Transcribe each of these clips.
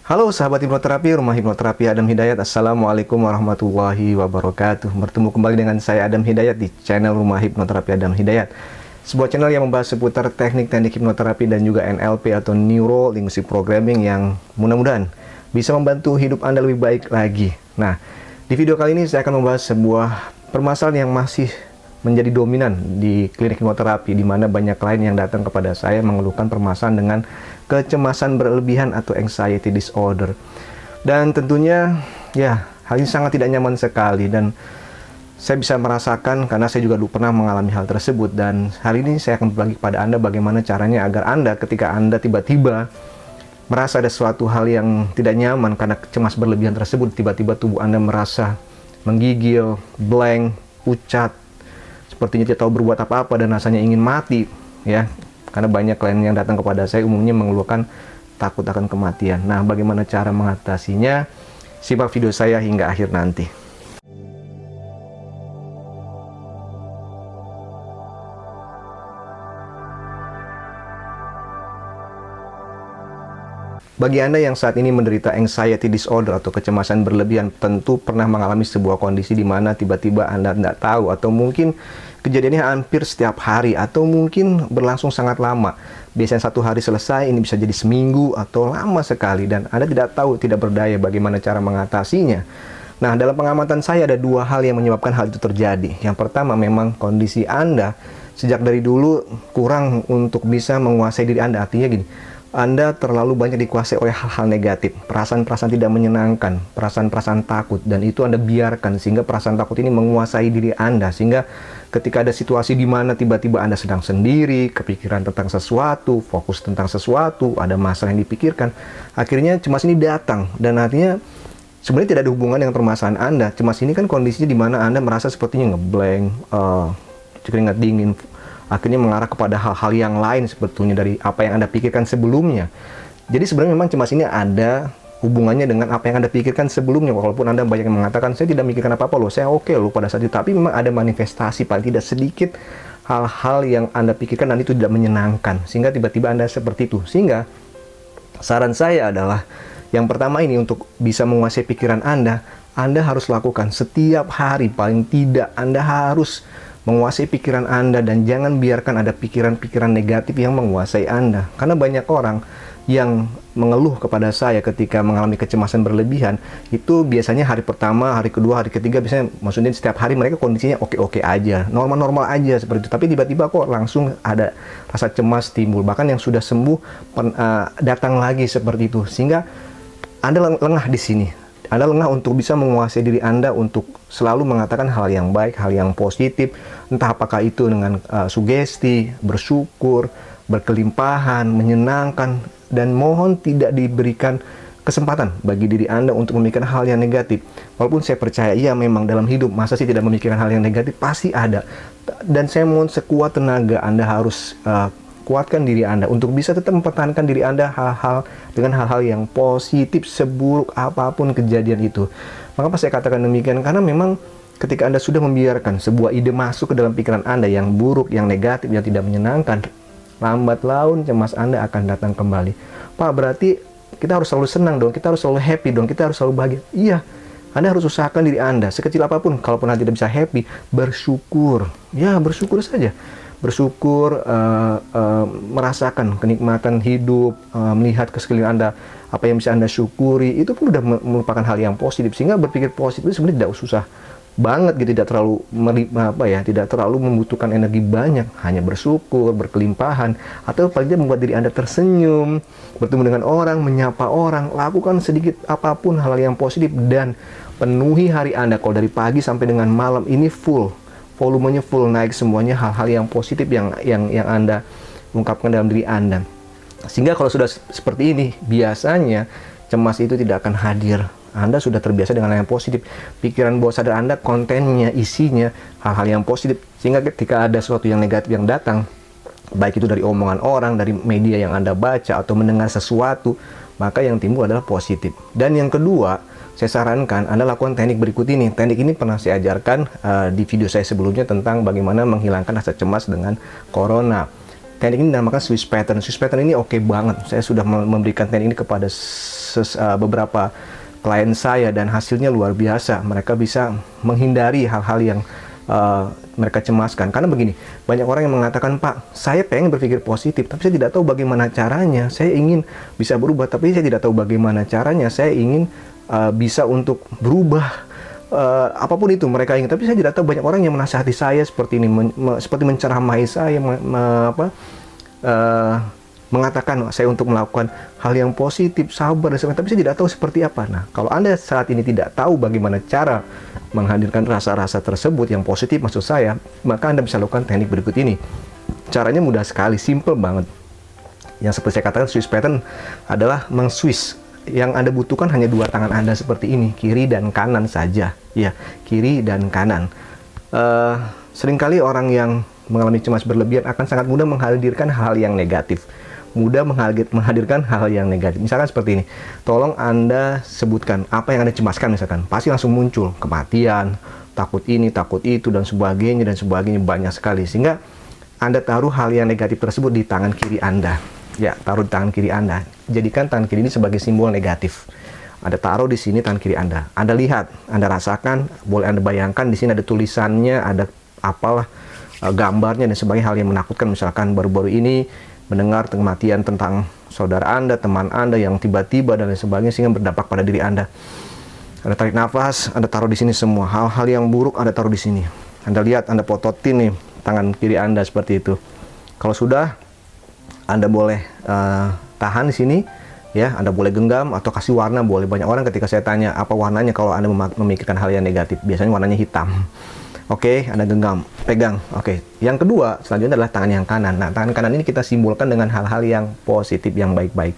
Halo sahabat hipnoterapi, Rumah Hipnoterapi Adam Hidayat. Assalamualaikum warahmatullahi wabarakatuh. Bertemu kembali dengan saya Adam Hidayat di channel Rumah Hipnoterapi Adam Hidayat. Sebuah channel yang membahas seputar teknik-teknik hipnoterapi dan juga NLP atau Neuro Linguistic Programming yang mudah-mudahan bisa membantu hidup Anda lebih baik lagi. Nah, di video kali ini saya akan membahas sebuah permasalahan yang masih menjadi dominan di klinik hipnoterapi, di mana banyak klien yang datang kepada saya mengeluhkan permasalahan dengan kecemasan berlebihan atau anxiety disorder. Dan tentunya ya, hal ini sangat tidak nyaman sekali dan saya bisa merasakan karena saya juga dulu pernah mengalami hal tersebut. Dan hari ini saya akan berbagi kepada Anda bagaimana caranya agar Anda ketika Anda tiba-tiba merasa ada suatu hal yang tidak nyaman karena cemas berlebihan tersebut, tiba-tiba tubuh Anda merasa menggigil, blank, pucat, sepertinya tidak tahu berbuat apa-apa dan rasanya ingin mati, ya. Karena banyak klien yang datang kepada saya umumnya mengeluhkan takut akan kematian. Nah, bagaimana cara mengatasinya? Simak video saya hingga akhir nanti. Bagi Anda yang saat ini menderita anxiety disorder atau kecemasan berlebihan, tentu pernah mengalami sebuah kondisi di mana tiba-tiba Anda tidak tahu, atau mungkin kejadiannya hampir setiap hari, atau mungkin berlangsung sangat lama. Biasanya satu hari selesai, ini bisa jadi seminggu atau lama sekali, dan Anda tidak tahu, tidak berdaya bagaimana cara mengatasinya. Nah, dalam pengamatan saya ada dua hal yang menyebabkan hal itu terjadi. Yang pertama, memang kondisi Anda sejak dari dulu kurang untuk bisa menguasai diri Anda. Artinya gini, Anda terlalu banyak dikuasai oleh hal-hal negatif, perasaan-perasaan tidak menyenangkan, perasaan-perasaan takut, dan itu Anda biarkan sehingga perasaan takut ini menguasai diri Anda, sehingga ketika ada situasi di mana tiba-tiba Anda sedang sendiri, kepikiran tentang sesuatu, fokus tentang sesuatu, ada masalah yang dipikirkan, akhirnya cemas ini datang. Dan artinya sebenarnya tidak ada hubungan dengan permasalahan Anda. Cemas ini kan kondisinya di mana Anda merasa sepertinya ngeblank, keringat dingin, akhirnya mengarah kepada hal-hal yang lain sebetulnya dari apa yang Anda pikirkan sebelumnya. Jadi sebenarnya memang cemas ini ada hubungannya dengan apa yang Anda pikirkan sebelumnya. Walaupun Anda banyak yang mengatakan, saya tidak mikirkan apa-apa loh, saya oke loh pada saat itu. Tapi memang ada manifestasi, paling tidak sedikit hal-hal yang Anda pikirkan dan itu tidak menyenangkan, sehingga tiba-tiba Anda seperti itu. Sehingga saran saya adalah, yang pertama ini, untuk bisa menguasai pikiran Anda harus lakukan setiap hari. Paling tidak Anda harus menguasai pikiran Anda dan jangan biarkan ada pikiran-pikiran negatif yang menguasai Anda. Karena banyak orang yang mengeluh kepada saya ketika mengalami kecemasan berlebihan, itu biasanya hari pertama, hari kedua, hari ketiga, biasanya maksudnya setiap hari mereka kondisinya oke-oke aja, normal-normal aja seperti itu. Tapi tiba-tiba kok langsung ada rasa cemas timbul. Bahkan yang sudah sembuh datang lagi seperti itu. Sehingga Anda lengah di sini. Anda lengah untuk bisa menguasai diri Anda untuk selalu mengatakan hal yang baik, hal yang positif. Entah apakah itu dengan sugesti, bersyukur, berkelimpahan, menyenangkan. Dan mohon tidak diberikan kesempatan bagi diri Anda untuk memikirkan hal yang negatif. Walaupun saya percaya, iya memang dalam hidup, masa sih tidak memikirkan hal yang negatif? Pasti ada. Dan saya mohon sekuat tenaga Anda harus kuatkan diri Anda untuk bisa tetap mempertahankan diri Anda dengan hal-hal yang positif, seburuk apapun kejadian itu. Mengapa saya katakan demikian? Karena memang ketika Anda sudah membiarkan sebuah ide masuk ke dalam pikiran Anda yang buruk, yang negatif, yang tidak menyenangkan, lambat laun cemas Anda akan datang kembali. Pak, berarti kita harus selalu senang dong, kita harus selalu happy dong, kita harus selalu bahagia. Iya, Anda harus usahakan diri Anda, sekecil apapun. Kalaupun Anda tidak bisa happy, bersyukur. Ya, bersyukur saja. Bersyukur, merasakan kenikmatan hidup, melihat ke sekeliling Anda, apa yang bisa Anda syukuri, itu pun sudah merupakan hal yang positif. Sehingga berpikir positif itu sebenarnya tidak susah banget gitu, tidak terlalu tidak terlalu membutuhkan energi banyak, hanya bersyukur, berkelimpahan, atau paling tidak membuat diri Anda tersenyum, bertemu dengan orang, menyapa orang, lakukan sedikit apapun hal yang positif dan penuhi hari Anda. Kalau dari pagi sampai dengan malam ini full, volumenya full, naik semuanya hal-hal yang positif yang Anda ungkapkan dalam diri Anda. Sehingga kalau sudah seperti ini, biasanya cemas itu tidak akan hadir. Anda sudah terbiasa dengan hal yang positif. Pikiran bawah sadar Anda, kontennya, isinya hal-hal yang positif. Sehingga ketika ada sesuatu yang negatif yang datang, baik itu dari omongan orang, dari media yang Anda baca, atau mendengar sesuatu, maka yang timbul adalah positif. Dan yang kedua, saya sarankan Anda lakukan teknik berikut ini. Teknik ini pernah saya ajarkan di video saya sebelumnya tentang bagaimana menghilangkan rasa cemas dengan corona. Teknik ini dinamakan Swiss Pattern. Swiss Pattern ini oke banget. Saya sudah memberikan teknik ini kepada beberapa klien saya dan hasilnya luar biasa. Mereka bisa menghindari hal-hal yang mereka cemaskan. Karena begini, banyak orang yang mengatakan, Pak, saya pengen berpikir positif, tapi saya tidak tahu bagaimana caranya. Saya ingin bisa berubah, tapi saya tidak tahu bagaimana caranya. Saya ingin bisa untuk berubah, apapun itu mereka ingin. Tapi saya tidak tahu, banyak orang yang menasihati saya seperti ini, seperti menceramai saya, mengatakan saya untuk melakukan hal yang positif, sabar, dan sebagainya, tapi saya tidak tahu seperti apa. Nah, kalau Anda saat ini tidak tahu bagaimana cara menghadirkan rasa-rasa tersebut yang positif maksud saya, maka Anda bisa lakukan teknik berikut ini. Caranya mudah sekali, simple banget. Yang seperti saya katakan, Swiss pattern adalah meng-Swiss. Yang Anda butuhkan hanya dua tangan Anda seperti ini, kiri dan kanan saja. Ya, kiri dan kanan. Seringkali orang yang mengalami cemas berlebihan akan sangat mudah menghadirkan hal yang negatif. Mudah menghadirkan hal yang negatif. Misalkan seperti ini, tolong Anda sebutkan apa yang Anda cemaskan misalkan. Pasti langsung muncul kematian, takut ini, takut itu, dan sebagainya, banyak sekali. Sehingga Anda taruh hal yang negatif tersebut di tangan kiri Anda. Ya, taruh di tangan kiri Anda. Jadikan tangan kiri ini sebagai simbol negatif. Anda taruh di sini tangan kiri Anda. Anda lihat, Anda rasakan, boleh Anda bayangkan di sini ada tulisannya, ada apalah gambarnya dan sebagainya, hal yang menakutkan. Misalkan baru-baru ini mendengar kematian tentang saudara Anda, teman Anda yang tiba-tiba dan lain sebagainya, sehingga berdampak pada diri Anda. Anda tarik nafas, Anda taruh di sini semua. Hal-hal yang buruk Anda taruh di sini. Anda lihat, Anda pototin nih tangan kiri Anda seperti itu. Kalau sudah, Anda boleh tahan di sini, ya. Anda boleh genggam atau kasih warna, boleh. Banyak orang ketika saya tanya apa warnanya kalau Anda memikirkan hal yang negatif, biasanya warnanya hitam. Oke, Anda genggam, pegang. Oke. Yang kedua, selanjutnya adalah tangan yang kanan. Nah, tangan kanan ini kita simbolkan dengan hal-hal yang positif, yang baik-baik.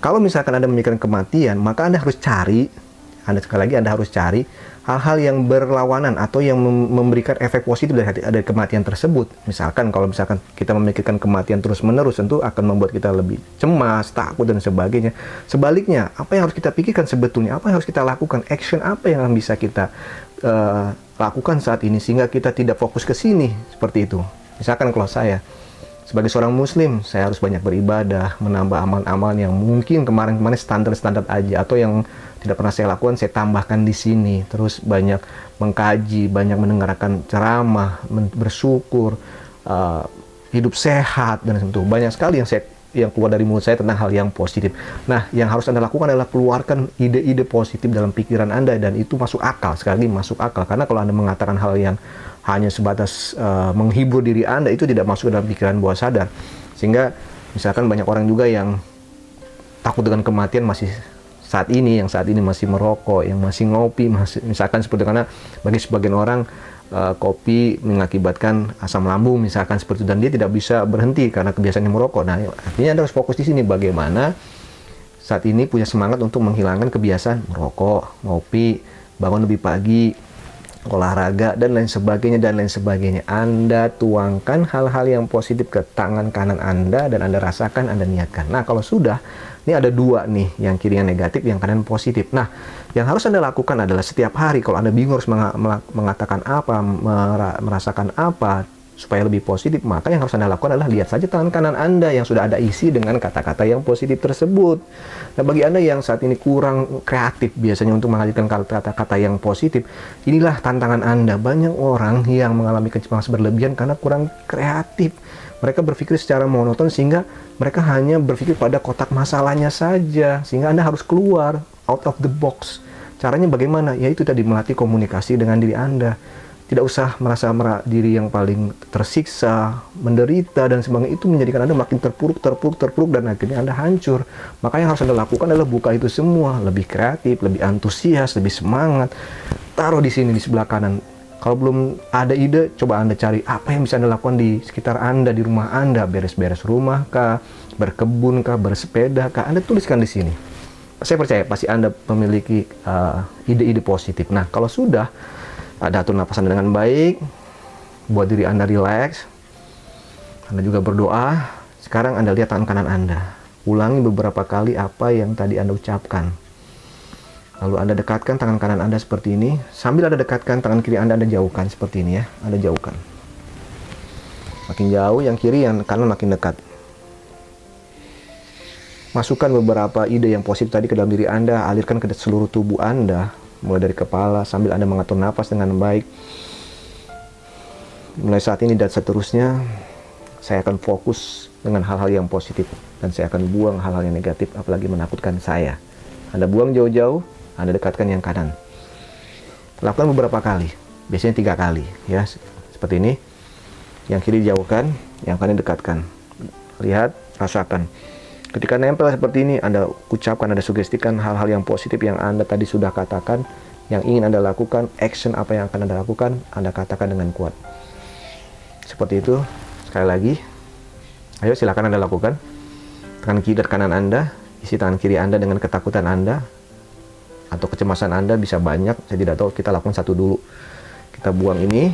Kalau misalkan Anda memikirkan kematian, maka Anda harus cari, sekali lagi Anda harus cari hal-hal yang berlawanan atau yang memberikan efek positif dari kematian tersebut. Misalkan, kalau misalkan kita memikirkan kematian terus-menerus, tentu akan membuat kita lebih cemas, takut, dan sebagainya. Sebaliknya, apa yang harus kita pikirkan sebetulnya? Apa yang harus kita lakukan? Action apa yang bisa kita lakukan saat ini sehingga kita tidak fokus ke sini, seperti itu. Misalkan kalau saya sebagai seorang muslim, saya harus banyak beribadah, menambah amal-amal yang mungkin kemarin-kemarin standar-standar aja, atau yang tidak pernah saya lakukan, saya tambahkan di sini. Terus banyak mengkaji, banyak mendengarkan ceramah, bersyukur, hidup sehat, dan sebagainya. Banyak sekali yang keluar dari mulut saya tentang hal yang positif. Nah, yang harus Anda lakukan adalah keluarkan ide-ide positif dalam pikiran Anda, dan itu masuk akal. Sekali lagi, masuk akal. Karena kalau Anda mengatakan hal yang hanya sebatas menghibur diri Anda, itu tidak masuk dalam pikiran bawah sadar. Sehingga misalkan banyak orang juga yang takut dengan kematian yang saat ini masih merokok, yang masih ngopi, misalkan seperti, karena bagi sebagian orang kopi mengakibatkan asam lambung misalkan seperti itu, dan dia tidak bisa berhenti karena kebiasaannya merokok. Nah, artinya Anda harus fokus di sini, bagaimana saat ini punya semangat untuk menghilangkan kebiasaan merokok, ngopi, bangun lebih pagi, olahraga, dan lain sebagainya. Anda tuangkan hal-hal yang positif ke tangan kanan Anda, dan Anda rasakan, Anda niatkan. Nah, kalau sudah, ini ada dua nih, yang kiri yang negatif, yang kanan positif. Nah, yang harus Anda lakukan adalah setiap hari, kalau Anda bingung harus mengatakan apa, merasakan apa supaya lebih positif, maka yang harus Anda lakukan adalah lihat saja tangan kanan Anda yang sudah ada isi dengan kata-kata yang positif tersebut. Nah, bagi Anda yang saat ini kurang kreatif biasanya untuk menghadirkan kata-kata yang positif, inilah tantangan Anda. Banyak orang yang mengalami kecemasan berlebihan karena kurang kreatif. Mereka berpikir secara monoton sehingga mereka hanya berpikir pada kotak masalahnya saja. Sehingga Anda harus keluar out of the box. Caranya bagaimana? Yaitu tadi, melatih komunikasi dengan diri Anda. Tidak usah merasa diri yang paling tersiksa, menderita, dan sebagainya. Itu menjadikan Anda makin terpuruk, dan akhirnya Anda hancur. Maka yang harus Anda lakukan adalah buka itu semua. Lebih kreatif, lebih antusias, lebih semangat. Taruh di sini, di sebelah kanan. Kalau belum ada ide, coba Anda cari apa yang bisa Anda lakukan di sekitar Anda, di rumah Anda. Beres-beres rumah kah, berkebun kah, bersepeda kah, Anda tuliskan di sini. Saya percaya pasti Anda memiliki ide-ide positif. Nah, kalau sudah, Anda atur napas Anda dengan baik, buat diri Anda rileks, Anda juga berdoa. Sekarang Anda lihat tangan kanan Anda. Ulangi beberapa kali apa yang tadi Anda ucapkan. Lalu Anda dekatkan tangan kanan Anda seperti ini. Sambil Anda dekatkan tangan kiri Anda jauhkan seperti ini, ya. Anda jauhkan. Makin jauh yang kiri, yang kanan makin dekat. Masukkan beberapa ide yang positif tadi ke dalam diri Anda, alirkan ke seluruh tubuh Anda, mulai dari kepala sambil Anda mengatur napas dengan baik. Mulai saat ini dan seterusnya, saya akan fokus dengan hal-hal yang positif dan saya akan buang hal-hal yang negatif, apalagi menakutkan saya. Anda buang jauh-jauh, Anda dekatkan yang kanan. Lakukan beberapa kali, biasanya 3 kali, ya, seperti ini. Yang kiri jauhkan, yang kanan dekatkan. Lihat, rasakan. Ketika nempel seperti ini, Anda ucapkan, Anda sugestikan hal-hal yang positif yang Anda tadi sudah katakan, yang ingin Anda lakukan, action apa yang akan Anda lakukan, Anda katakan dengan kuat. Seperti itu, sekali lagi. Ayo silakan Anda lakukan. Tangan kiri dan kanan Anda, isi tangan kiri Anda dengan ketakutan Anda, atau kecemasan Anda bisa banyak, saya tidak tahu, kita lakukan satu dulu. Kita buang ini,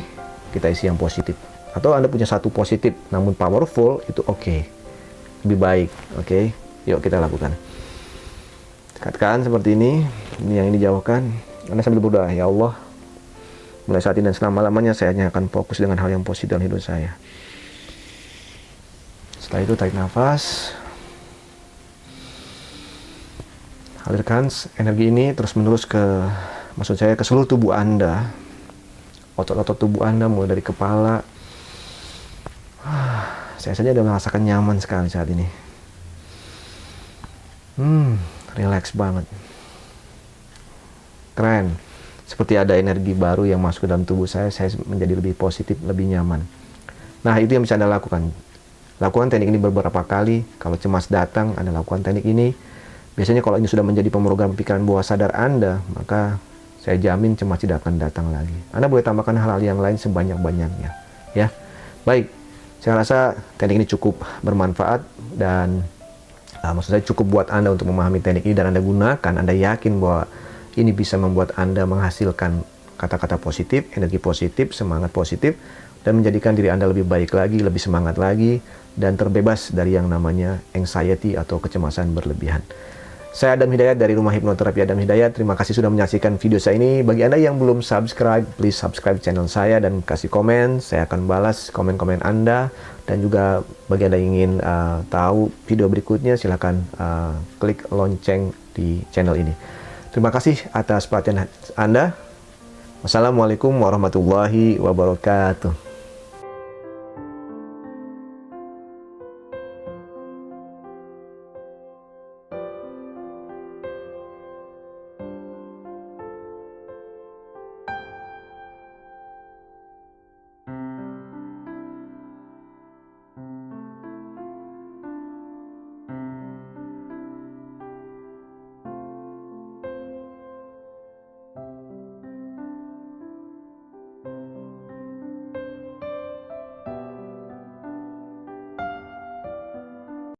kita isi yang positif. Atau Anda punya satu positif, namun powerful, itu oke. Lebih baik, oke? Yuk kita lakukan. Dekatkan seperti ini yang ini jauhkan. Anda sambil berdoa, ya Allah, mulai saat ini dan selama-lamanya saya hanya akan fokus dengan hal yang positif dalam hidup saya. Setelah itu tarik nafas. Alirkan energi ini terus-menerus maksud saya ke seluruh tubuh Anda. Otot-otot tubuh Anda mulai dari kepala. Saya saja udah merasakan nyaman sekali saat ini. Relax banget. Keren. Seperti ada energi baru yang masuk ke dalam tubuh saya menjadi lebih positif, lebih nyaman. Nah, itu yang bisa Anda lakukan. Lakukan teknik ini beberapa kali. Kalau cemas datang, Anda lakukan teknik ini. Biasanya kalau ini sudah menjadi pemrogram pikiran bawah sadar Anda, maka saya jamin cemas tidak akan datang lagi. Anda boleh tambahkan hal-hal yang lain sebanyak-banyaknya. Ya, baik. Saya rasa teknik ini cukup bermanfaat dan maksud saya cukup buat Anda untuk memahami teknik ini dan Anda gunakan. Anda yakin bahwa ini bisa membuat Anda menghasilkan kata-kata positif, energi positif, semangat positif, dan menjadikan diri Anda lebih baik lagi, lebih semangat lagi, dan terbebas dari yang namanya anxiety atau kecemasan berlebihan. Saya Adam Hidayat dari Rumah Hipnoterapi Adam Hidayat. Terima kasih sudah menyaksikan video saya ini. Bagi Anda yang belum subscribe, please subscribe channel saya dan kasih komen. Saya akan balas komen-komen Anda. Dan juga bagi Anda yang ingin tahu video berikutnya, silakan klik lonceng di channel ini. Terima kasih atas perhatian Anda. Wassalamualaikum warahmatullahi wabarakatuh.